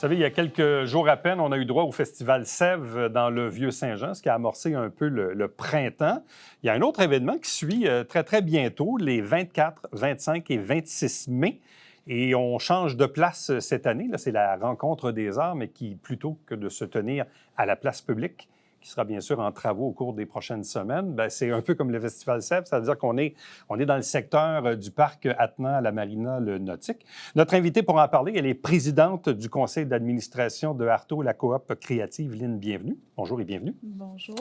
savez, il y a quelques jours à peine, on a eu droit au Festival Sèvres dans le Vieux-Saint-Jean, ce qui a amorcé un peu le printemps. Il y a un autre événement qui suit très, très bientôt, les 24, 25 et 26 mai. Et on change de place cette année. Là, c'est la Rencontre des arts, mais qui, plutôt que de se tenir à la place publique, qui sera bien sûr en travaux au cours des prochaines semaines, bien, c'est un peu comme le Festival Sèvres, c'est-à-dire qu'on est dans le secteur du parc attenant à la marina le Nautique. Notre invitée pour en parler, elle est présidente du conseil d'administration de Arto, la coop créative. Lynn, bienvenue. Bonjour et bienvenue. Bonjour.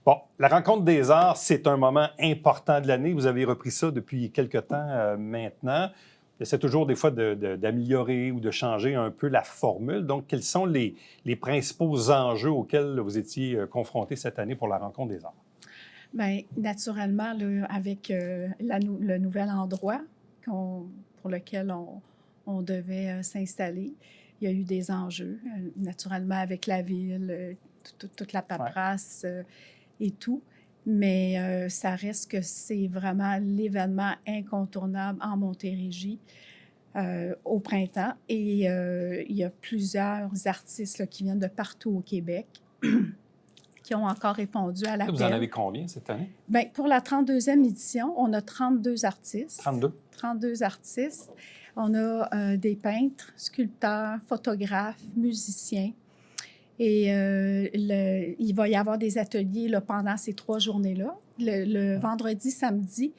Bon, la Rencontre des arts, c'est un moment important de l'année. Vous avez repris ça depuis quelque temps maintenant. J'essaie toujours des fois d'améliorer ou de changer un peu la formule. Donc, quels sont les principaux enjeux auxquels vous étiez confrontés cette année pour la Rencontre des arts? Bien, naturellement, là, avec le nouvel endroit pour lequel on devait s'installer, il y a eu des enjeux, naturellement avec la ville, toute la paperasse et tout. Mais ça reste que c'est vraiment l'événement incontournable en Montérégie au printemps. Et il y a plusieurs artistes là, qui viennent de partout au Québec qui ont encore répondu à l'appel. Vous en avez combien cette année? Bien, pour la 32e édition, on a 32 artistes. 32? 32 artistes. On a des peintres, sculpteurs, photographes, musiciens. Et il va y avoir des ateliers là, pendant ces 3 journées-là. Le vendredi, samedi,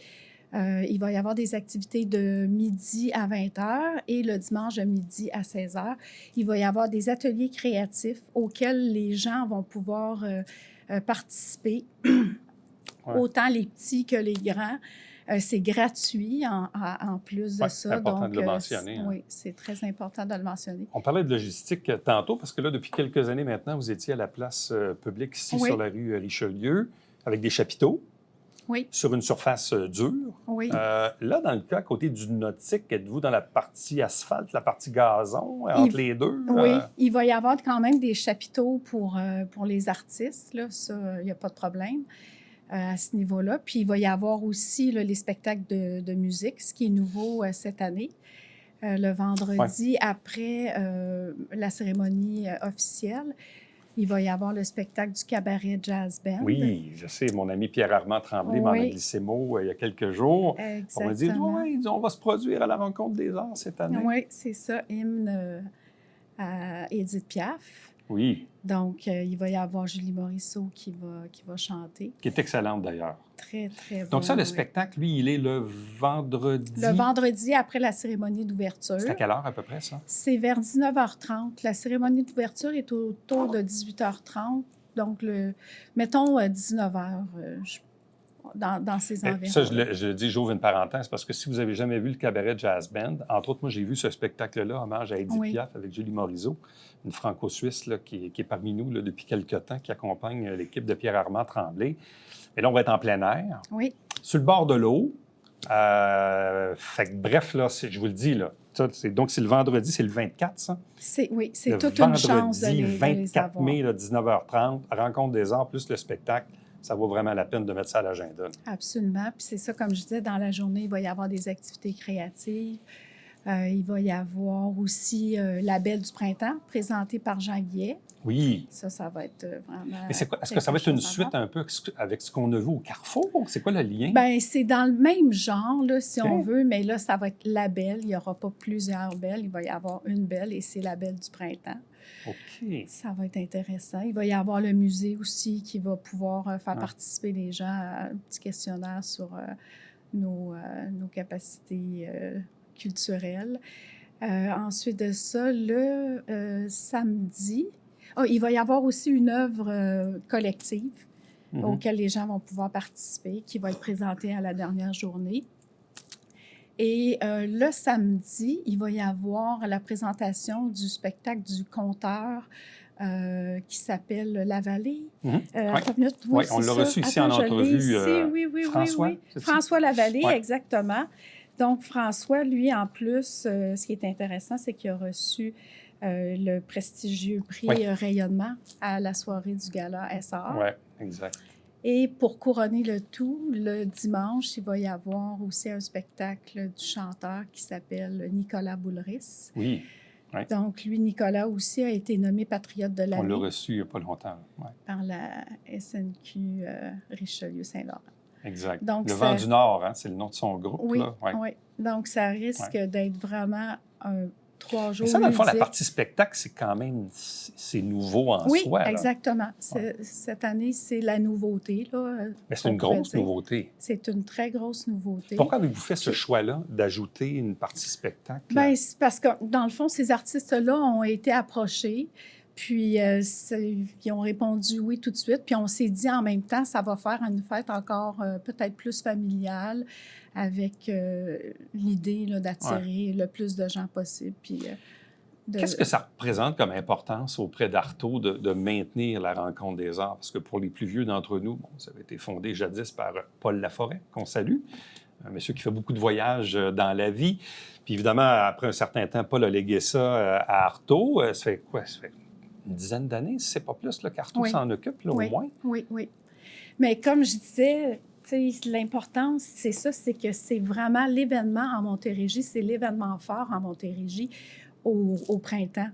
il va y avoir des activités de midi à 20h et le dimanche de midi à 16h. Il va y avoir des ateliers créatifs auxquels les gens vont pouvoir participer, autant les petits que les grands. C'est gratuit en plus de ça. C'est important de le mentionner. Hein? Oui, c'est très important de le mentionner. On parlait de logistique tantôt, parce que là, depuis quelques années maintenant, vous étiez à la place publique ici sur la rue Richelieu, avec des chapiteaux, sur une surface dure. Oui. Là, dans le cas à côté du Nautique, êtes-vous dans la partie asphalte, la partie gazon, entre les deux? Oui, il va y avoir quand même des chapiteaux pour les artistes, là, ça, il n'y a pas de problème. À ce niveau-là. Puis, il va y avoir aussi là, les spectacles de musique, ce qui est nouveau cette année. Le vendredi, après la cérémonie officielle, il va y avoir le spectacle du cabaret Jazz Band. Oui, je sais. Mon ami Pierre-Armand Tremblay m'en a glissé mot il y a quelques jours. Exactement. On m'a dit, on va se produire à la Rencontre des arts cette année. Oui, c'est ça, hymne à Édith Piaf. Oui. Donc, il va y avoir Julie Morisseau qui va chanter. Qui est excellente, d'ailleurs. Très, très bon. Donc ça, le spectacle, lui, il est le vendredi? Le vendredi, après la cérémonie d'ouverture. C'est à quelle heure, à peu près, ça? C'est vers 19h30. La cérémonie d'ouverture est autour de 18h30. Donc, mettons 19h dans ces environs. Ça, je le dis, j'ouvre une parenthèse, parce que si vous n'avez jamais vu le cabaret Jazz Band, entre autres, moi, j'ai vu ce spectacle-là, hommage à Édith Piaf avec Julie Morisseau, une franco-suisse là, qui est parmi nous là, depuis quelques temps, qui accompagne l'équipe de Pierre-Armand Tremblay. Et là, on va être en plein air, sur le bord de l'eau. Fait que, bref, là, je vous le dis, là, donc c'est le vendredi, c'est le 24, ça? Oui, c'est toute une chance de les avoir. Vendredi 24 mai, là, 19h30, Rencontre des arts plus le spectacle. Ça vaut vraiment la peine de mettre ça à l'agenda. Absolument. Puis c'est ça, comme je disais, dans la journée, il va y avoir des activités créatives. Il va y avoir aussi la Belle du printemps, présentée par Jean Guillet. Oui. Ça va être vraiment... Mais est-ce que ça va être une suite un peu avec ce qu'on a vu au Carrefour? C'est quoi le lien? Bien, c'est dans le même genre, là, si on veut, mais là, ça va être la Belle. Il n'y aura pas plusieurs belles. Il va y avoir une belle et c'est la Belle du printemps. OK. Ça va être intéressant. Il va y avoir le musée aussi qui va pouvoir faire participer les gens à un petit questionnaire sur nos capacités culturelles. Ensuite de ça, le samedi, il va y avoir aussi une œuvre collective auquel les gens vont pouvoir participer, qui va être présentée à la dernière journée. Et le samedi, il va y avoir la présentation du spectacle du conteur qui s'appelle La Vallée. Oui, on l'a reçu ici en entrevue. François, François Lavallée, exactement. Donc, François, lui, en plus, ce qui est intéressant, c'est qu'il a reçu le prestigieux prix Rayonnement à la soirée du gala SR. Oui, exact. Et pour couronner le tout, le dimanche, il va y avoir aussi un spectacle du chanteur qui s'appelle Nicolas Boulris. Oui. Ouais. Donc, lui, Nicolas aussi, a été nommé patriote de On l'a l'année reçu il n'y a pas longtemps. Ouais. par la SNQ Richelieu-Saint-Laurent. Exact. Donc, Le Vent du Nord, hein, c'est le nom de son groupe. oui, là. Ouais. oui. Donc, ça risque d'être vraiment 3 jours Et ça, dans le fond, la ludiques. partie spectacle, c'est quand même c'est nouveau en Oui, soi. Là. exactement. Cette année, c'est la nouveauté. Là, Mais c'est une grosse nouveauté. C'est une très grosse nouveauté. Pourquoi avez-vous fait ce choix-là d'ajouter une partie spectacle? Bien, c'est parce que, dans le fond, ces artistes-là ont été approchés, puis ils ont répondu oui tout de suite. Puis on s'est dit en même temps, ça va faire une fête encore peut-être plus familiale, avec l'idée là, d'attirer le plus de gens possible. Puis, Qu'est-ce que ça représente comme importance auprès d'Artaud de maintenir la rencontre des arts? Parce que pour les plus vieux d'entre nous, ça avait été fondé jadis par Paul Laforêt, qu'on salue, un monsieur qui fait beaucoup de voyages dans la vie. Puis évidemment, après un certain temps, Paul a légué ça à Artaud. Ça fait quoi? Ça fait une dizaine d'années, si c'est pas plus, qu'Artaud s'en occupe, là, au moins? Oui, oui. Mais comme je disais, l'importance, c'est ça, c'est que c'est vraiment l'événement en Montérégie, c'est l'événement fort en Montérégie au printemps.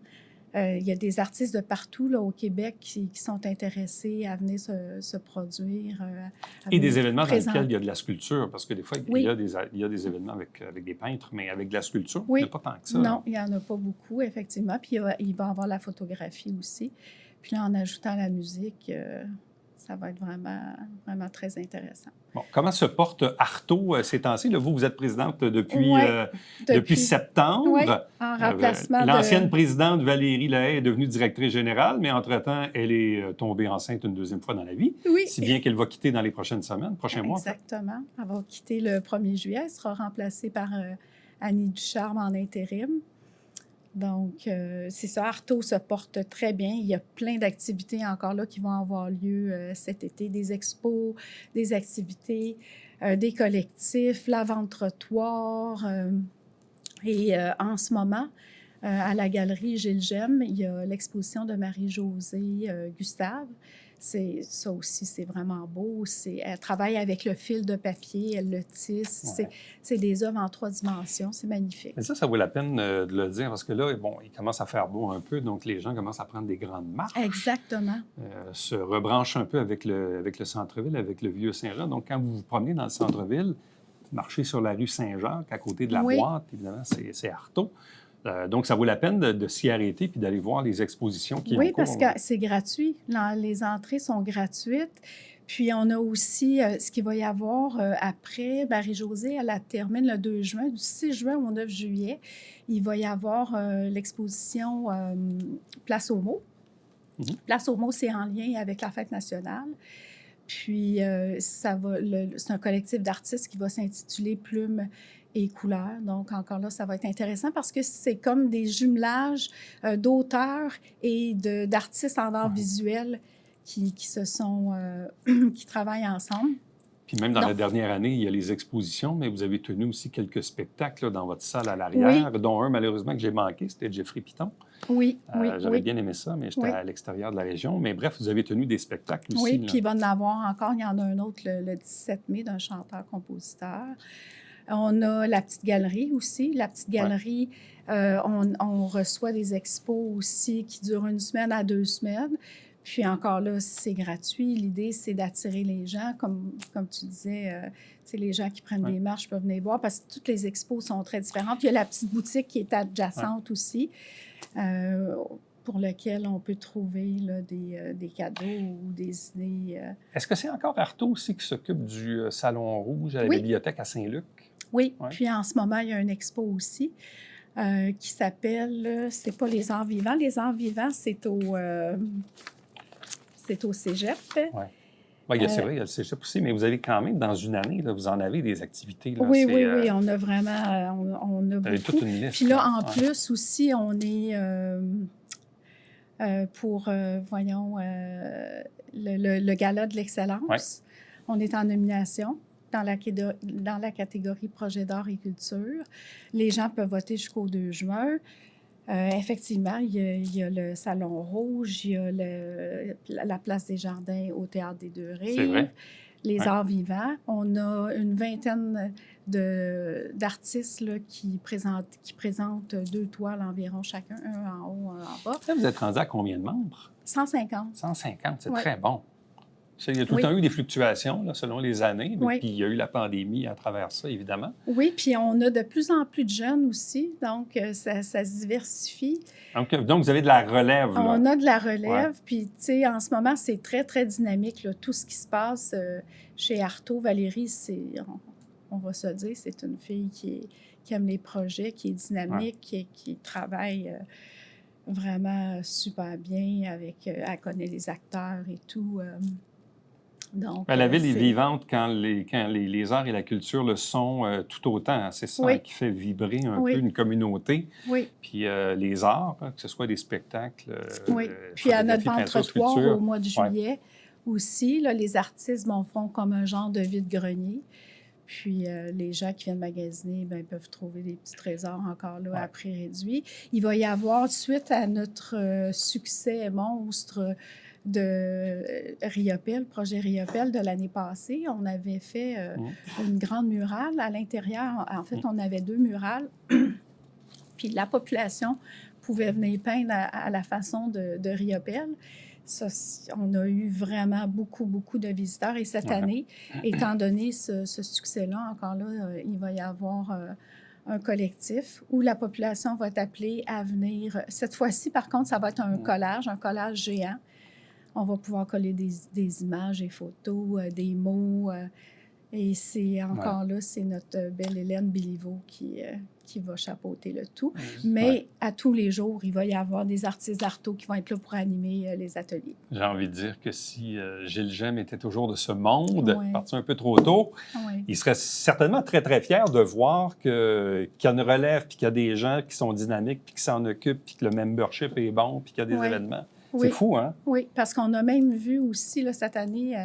Il y a des artistes de partout là, au Québec qui sont intéressés à venir se produire. Et des événements dans lesquels il y a de la sculpture, parce que des fois, il y a des événements avec des peintres, mais avec de la sculpture, il n'y a pas tant que ça. Non, il n'y en a pas beaucoup, effectivement. Puis il va y avoir la photographie aussi. Puis là, en ajoutant la musique, ça va être vraiment, vraiment très intéressant. Bon, comment se porte Artaud ces temps-ci? Là, vous êtes présidente depuis septembre. Oui, en remplacement L'ancienne présidente Valérie Lahaye est devenue directrice générale, mais entre-temps, elle est tombée enceinte une deuxième fois dans la vie. Oui. Si bien qu'elle va quitter dans les prochaines semaines, prochains mois. Exactement. Elle va quitter le 1er juillet. Elle sera remplacée par Annie Ducharme en intérim. Donc, c'est ça, Artaud se porte très bien. Il y a plein d'activités encore là qui vont avoir lieu cet été, des expos, des activités, des collectifs, la vente trottoir. Et en ce moment, à la galerie Gilles Gemme, il y a l'exposition de Marie-Josée Gustave. Ça aussi, c'est vraiment beau. Elle travaille avec le fil de papier, elle le tisse. Ouais. C'est des œuvres en 3 dimensions. C'est magnifique. Mais ça vaut la peine de le dire parce que là, bon, il commence à faire beau un peu, donc les gens commencent à prendre des grandes marches. Exactement. Se rebranchent un peu avec le centre-ville, avec le Vieux-Saint-Jean. Donc, quand vous vous promenez dans le centre-ville, marchez sur la rue Saint-Jacques, à côté de la boîte, évidemment, c'est Artaud. Donc, ça vaut la peine de s'y arrêter puis d'aller voir les expositions qui ont cours. Oui, parce que c'est gratuit. Les entrées sont gratuites. Puis, on a aussi ce qu'il va y avoir après. Marie-Josée, elle termine le 2 juin. Du 6 juin au 9 juillet, il va y avoir l'exposition Place aux mots. Mm-hmm. Place aux mots, c'est en lien avec la Fête nationale. Puis, c'est un collectif d'artistes qui va s'intituler Plumes et couleurs. Donc, encore là, ça va être intéressant parce que c'est comme des jumelages d'auteurs et d'artistes en art visuel qui travaillent ensemble. Puis même dans la dernière année, il y a les expositions, mais vous avez tenu aussi quelques spectacles là, dans votre salle à l'arrière, dont un, malheureusement, que j'ai manqué, c'était Jeffrey Piton. Oui, J'aurais bien aimé ça, mais j'étais à l'extérieur de la région. Mais bref, vous avez tenu des spectacles aussi. Oui, puis il va en avoir encore. Il y en a un autre le 17 mai d'un chanteur-compositeur. On a la petite galerie aussi. La petite galerie, on reçoit des expos aussi qui durent 1 semaine à 2 semaines. Puis encore là, c'est gratuit. L'idée, c'est d'attirer les gens. Comme tu disais, les gens qui prennent des marches peuvent venir voir parce que toutes les expos sont très différentes. Puis il y a la petite boutique qui est adjacente aussi, pour laquelle on peut trouver là, des cadeaux ou des idées. Est-ce que c'est encore Artaud aussi qui s'occupe du Salon Rouge à la bibliothèque à Saint-Luc? Oui, puis en ce moment, il y a une expo aussi qui s'appelle, c'est pas les arts vivants. Les arts vivants, c'est au cégep. Oui, c'est vrai, il y a le cégep aussi, mais vous avez quand même, dans une année, là, vous en avez des activités. Là, oui, on a vraiment, on a beaucoup. Toute une liste. Puis là, en plus aussi, on est pour, le gala de l'excellence. Ouais. On est en nomination dans la catégorie projet d'art et culture. Les gens peuvent voter jusqu'au 2 juin. Effectivement, il y a le Salon Rouge, il y a la Place des Jardins au Théâtre des Deux Rives. C'est vrai. les arts vivants. On a une vingtaine d'artistes là, qui présentent 2 toiles environ chacun, un en haut, un en bas. Là, vous êtes rendu à combien de membres? 150. 150, c'est Ouais. très bon. Il y a tout le temps eu des fluctuations là, selon les années, mais puis il y a eu la pandémie à travers ça, évidemment. Oui, puis on a de plus en plus de jeunes aussi, donc ça se diversifie. Donc, vous avez de la relève, là. On a de la relève, puis tu sais, en ce moment, c'est très, très dynamique, là, tout ce qui se passe chez Artaud. Valérie, on va se dire, c'est une fille qui aime les projets, qui est dynamique, qui travaille vraiment super bien avec... elle connaît les acteurs et tout. Donc, la ville est vivante quand les arts et la culture le sont tout autant. C'est ça qui fait vibrer un peu une communauté. Oui. Puis les arts, que ce soit des spectacles. Oui. Puis à notre vente-trottoir au mois de juillet aussi, là, les artistes font comme un genre de vide-grenier. Puis les gens qui viennent magasiner peuvent trouver des petits trésors encore là à prix réduit. Il va y avoir, suite à notre succès monstre de Riopelle, projet Riopelle de l'année passée, on avait fait une grande murale à l'intérieur. En fait, on avait 2 murales. Puis la population pouvait venir peindre à la façon de Riopelle. Ça, on a eu vraiment beaucoup, beaucoup de visiteurs. Et cette année, étant donné ce succès-là, encore là, il va y avoir un collectif où la population va être appelée à venir. Cette fois-ci, par contre, ça va être un collage géant. On va pouvoir coller des images, des photos, des mots. Et c'est encore là, c'est notre belle Hélène Béliveau qui va chapeauter le tout. Mais à tous les jours, il va y avoir des artistes Artaud qui vont être là pour animer les ateliers. J'ai envie de dire que si Gilles Gemme était toujours de ce monde, parti un peu trop tôt, il serait certainement très, très fier de voir qu'il y a une relève, puis qu'il y a des gens qui sont dynamiques, puis qui s'en occupent, puis que le membership est bon, puis qu'il y a des événements. C'est fou, hein? Oui, parce qu'on a même vu aussi là, cette année...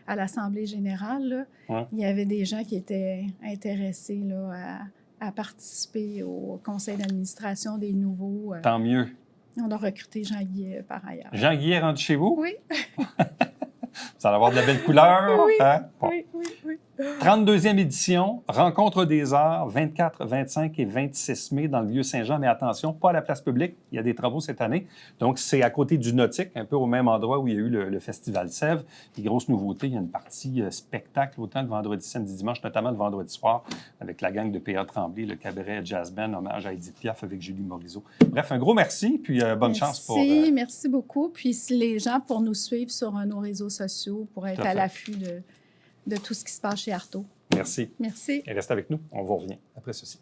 à l'Assemblée générale, là, il y avait des gens qui étaient intéressés là, à participer au conseil d'administration des nouveaux. Tant mieux. On a recruté Jean-Guy par ailleurs. Jean-Guy est rendu chez vous? Oui. Vous allez avoir de la belle couleur. Oui, hein? Bon. oui. 32e édition, Rencontre des arts, 24, 25 et 26 mai dans le Vieux-Saint-Jean. Mais attention, pas à la place publique. Il y a des travaux cette année. Donc, c'est à côté du Nautique, un peu au même endroit où il y a eu le Festival Sèvres. Puis, grosse nouveauté, il y a une partie spectacle autant le vendredi, samedi, dimanche, notamment le vendredi soir avec la gang de P.A. Tremblay, le cabaret Jazz Band, hommage à Edith Piaf avec Julie Morisot. Bref, un gros merci, puis bonne chance pour... Merci beaucoup. Puis, les gens pour nous suivre sur nos réseaux sociaux, pour être à l'affût de tout ce qui se passe chez Artaud. Merci. Merci. Et reste avec nous. On vous revient après ceci.